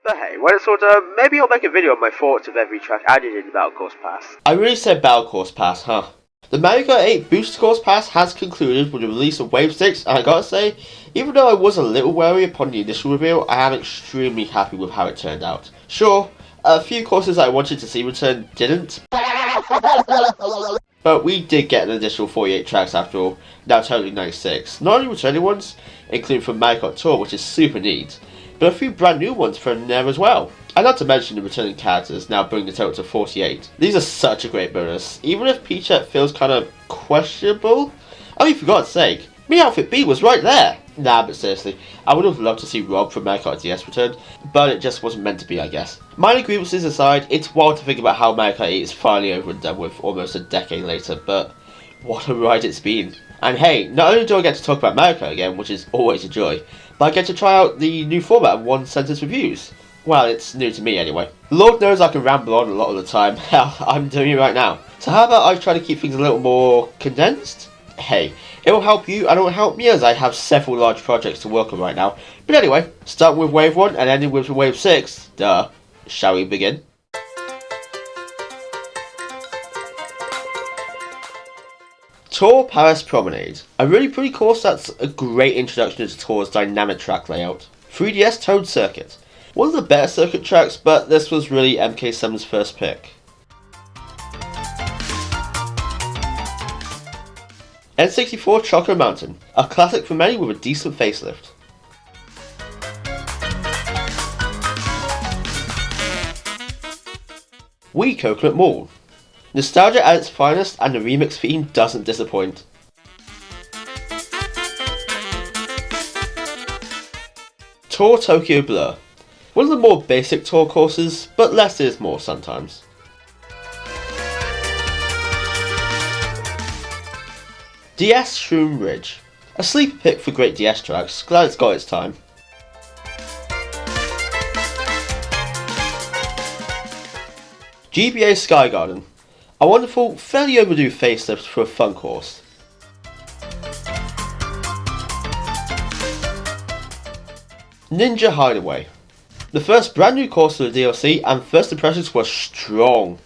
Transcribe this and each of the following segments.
But hey, when it's all done, maybe I'll make a video on my thoughts of every track added in the Battle Course Pass. I really said Battle Course Pass, huh? The MK8 Booster Course Pass has concluded with the release of Wave 6, and I gotta say, even though I was a little wary upon the initial reveal, I am extremely happy with how it turned out. Sure, a few courses I wanted to see return didn't, but we did get an additional 48 tracks after all, now totaling 96. Not only returning ones, including from MK8 Tour, which is super neat, but a few brand new ones thrown in there as well. And not to mention the returning characters, now bringing the total to 48. These are such a great bonus, even if Peachette feels kind of questionable. I mean, for God's sake, me outfit B was right there! Nah, but seriously, I would have loved to see Rob from MK8 DS return, but it just wasn't meant to be, I guess. Minor grievances aside, it's wild to think about how MK8 is finally over and done with almost a decade later, but what a ride it's been. And hey, not only do I get to talk about America again, which is always a joy, but I get to try out the new format of one-sentence reviews. Well, it's new to me anyway. Lord knows I can ramble on a lot of the time. Hell, I'm doing it right now. So how about I try to keep things a little more condensed? Hey, it will help you and it will help me as I have several large projects to work on right now. But anyway, starting with Wave 1 and ending with Wave 6, duh. Shall we begin? Tour Paris Promenade. A really pretty course that's a great introduction to Tour's dynamic track layout. 3DS Toad Circuit. One of the better circuit tracks, but this was really MK7's first pick. N64 Choco Mountain, a classic for many with a decent facelift. Wii Coconut Mall. Nostalgia at its finest and the remix theme doesn't disappoint. Tour Tokyo Blur. One of the more basic tour courses, but less is more sometimes. DS Shroom Ridge. A sleeper pick for great DS tracks, glad it's got its time. GBA Sky Garden. A wonderful, fairly overdue facelift for a fun course. Ninja Hideaway. The first brand new course for the DLC and first impressions were strong.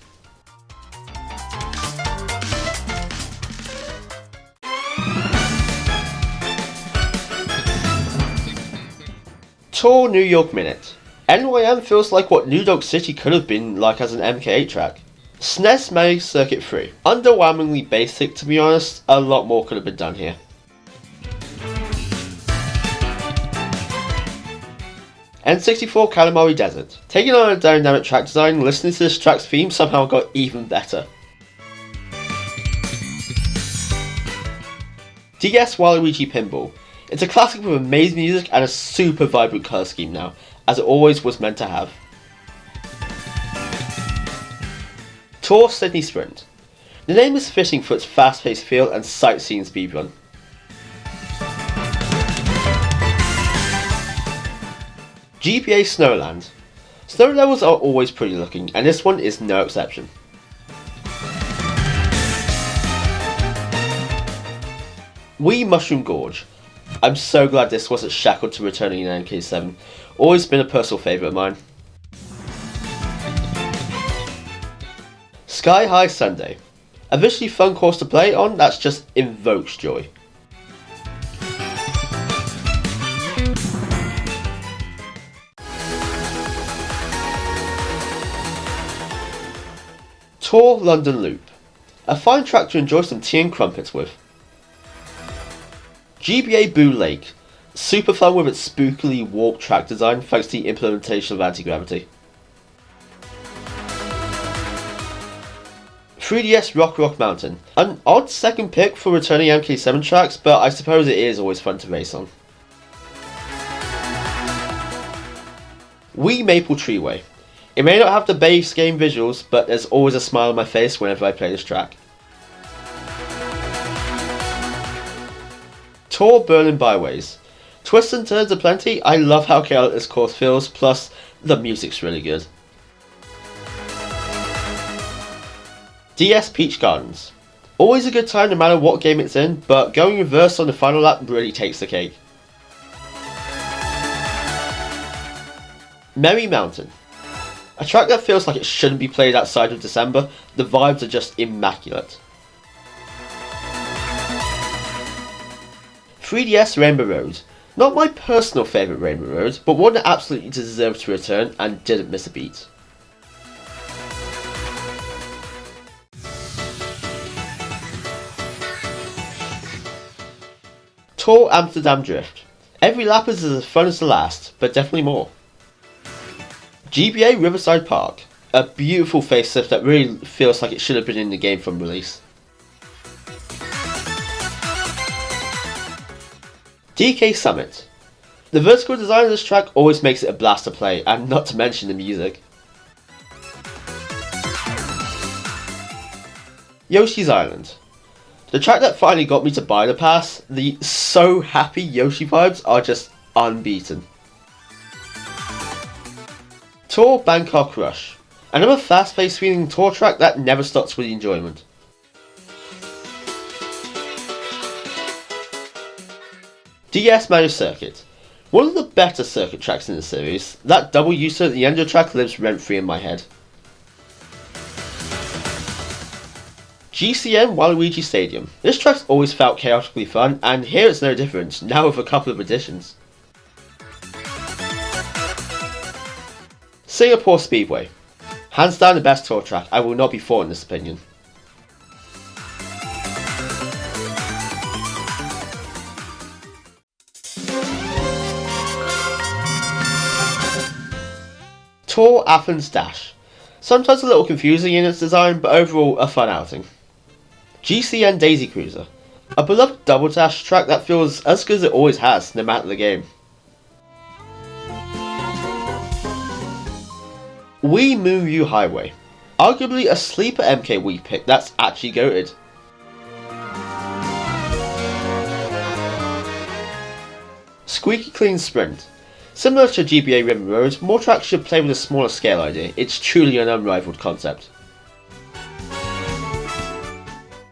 Tour New York Minute. NYM feels like what New York City could have been like as an MK8 track. SNES makes Circuit 3. Underwhelmingly basic to be honest, a lot more could have been done here. N64 Kalimari Desert. Taking on a dynamic track design, listening to this track's theme somehow got even better. DS Waluigi Pinball. It's a classic with amazing music and a super vibrant colour scheme now, as it always was meant to have. Tour Sydney Sprint. The name is fitting for its fast-paced feel and sightseeing speedrun. GPA Snowland. Snow levels are always pretty looking, and this one is no exception. Wii Mushroom Gorge. I'm so glad this wasn't shackled to returning in MK7. Always been a personal favourite of mine. Sky High Sunday. A visually fun course to play on that's just invokes joy. Tour London Loop. A fine track to enjoy some tea and crumpets with. GBA Boo Lake. Super fun with its spookily warped track design thanks to the implementation of anti-gravity. 3DS Rock Mountain. An odd second pick for returning MK7 tracks, but I suppose it is always fun to race on. Wii Maple Treeway. It may not have the base game visuals, but there's always a smile on my face whenever I play this track. Tour Berlin Byways. Twists and turns aplenty. I love how chaotic this course feels, plus the music's really good. DS Peach Gardens. Always a good time no matter what game it's in, but going reverse on the final lap really takes the cake. Merry Mountain. A track that feels like it shouldn't be played outside of December. The vibes are just immaculate. 3DS Rainbow Road. Not my personal favourite Rainbow Road, but one that absolutely deserved to return and didn't miss a beat. Tour Amsterdam Drift. Every lap is as fun as the last, but definitely more. GBA Riverside Park. A beautiful facelift that really feels like it should have been in the game from release. DK Summit. The vertical design of this track always makes it a blast to play, and not to mention the music. Yoshi's Island. The track that finally got me to buy the pass, the so happy Yoshi vibes are just unbeaten. Tour Bangkok Rush. Another fast-paced feeling tour track that never stops with the enjoyment. DS Managed Circuit. One of the better circuit tracks in the series. That double U-turn at the end of the track lives rent-free in my head. GCN Waluigi Stadium. This track's always felt chaotically fun, and here it's no different, now with a couple of additions. Singapore Speedway. Hands down the best tour track, I will not be fought in this opinion. Tour Athens Dash. Sometimes a little confusing in its design, but overall a fun outing. GCN Daisy Cruiser. A beloved double dash track that feels as good as it always has, no matter the game. Wii Moo Moo Highway. Arguably a sleeper MK Wii pick that's actually goated. Squeaky Clean Sprint. Similar to GBA Rainbow Road, more tracks should play with a smaller scale idea. It's truly an unrivaled concept.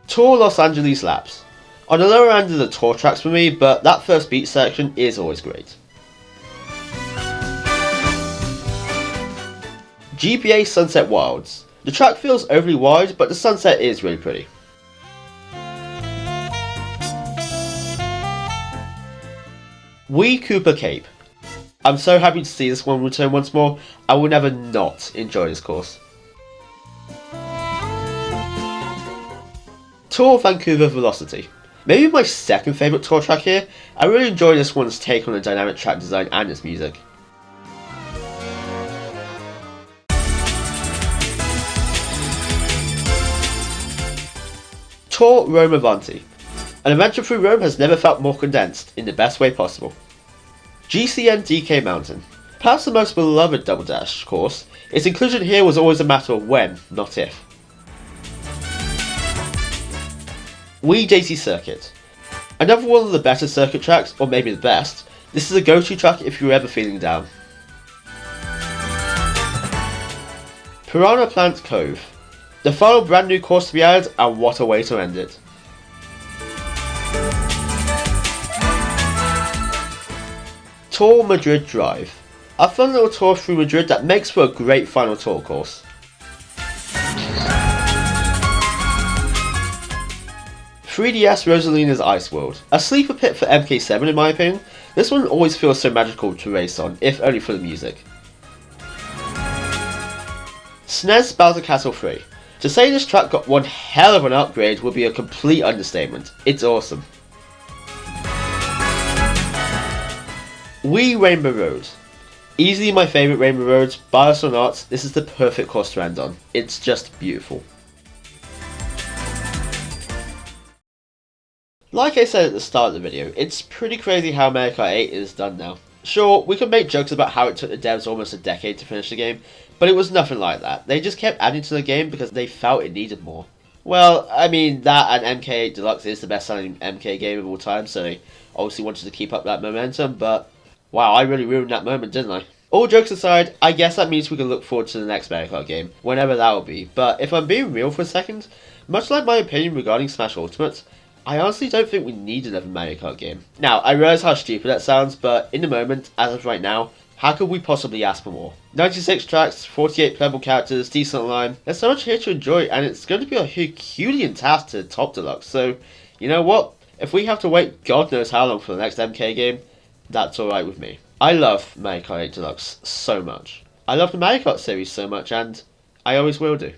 Tour Los Angeles Laps. On the lower end of the tour tracks for me, but that first beat section is always great. GBA Sunset Wilds. The track feels overly wide, but the sunset is really pretty. Wii Cooper Cape. I'm so happy to see this one return once more. I will never not enjoy this course. Tour Vancouver Velocity. Maybe my second favourite tour track here. I really enjoy this one's take on the dynamic track design and its music. Tour Rome Avanti. An adventure through Rome has never felt more condensed, in the best way possible. GCN DK Mountain. Perhaps the most beloved Double Dash course, its inclusion here was always a matter of when, not if. Wii Daisy Circuit. Another one of the better circuit tracks, or maybe the best. This is a go-to track if you're ever feeling down. Piranha Plant Cove. The final brand new course to be added, and what a way to end it. Tour Madrid Drive. A fun little tour through Madrid that makes for a great final tour course. "3DS Rosalina's Ice World. A sleeper pick for MK7 in my opinion. This one always feels so magical to race on, if only for the music. SNES Bowser Castle 3. To say this track got one hell of an upgrade would be a complete understatement. It's awesome. Wii Rainbow Road. Easily my favourite Rainbow Road, bias or not, this is the perfect course to end on. It's just beautiful. Like I said at the start of the video, it's pretty crazy how MK8 is done now. Sure, we can make jokes about how it took the devs almost a decade to finish the game, but it was nothing like that. They just kept adding to the game because they felt it needed more. Well, I mean, that and MK8 Deluxe is the best selling MK game of all time, so they obviously wanted to keep up that momentum, but wow, I really ruined that moment, didn't I? All jokes aside, I guess that means we can look forward to the next Mario Kart game, whenever that will be, but if I'm being real for a second, much like my opinion regarding Smash Ultimate, I honestly don't think we need another Mario Kart game. Now, I realise how stupid that sounds, but in the moment, as of right now, How could we possibly ask for more? 96 tracks, 48 playable characters, decent line. There's so much here to enjoy, and it's going to be a Herculean task to top Deluxe. So, you know what? If we have to wait God knows how long for the next MK game, that's alright with me. I love MK8 Deluxe so much. I love the Mario Kart series so much, and I always will do.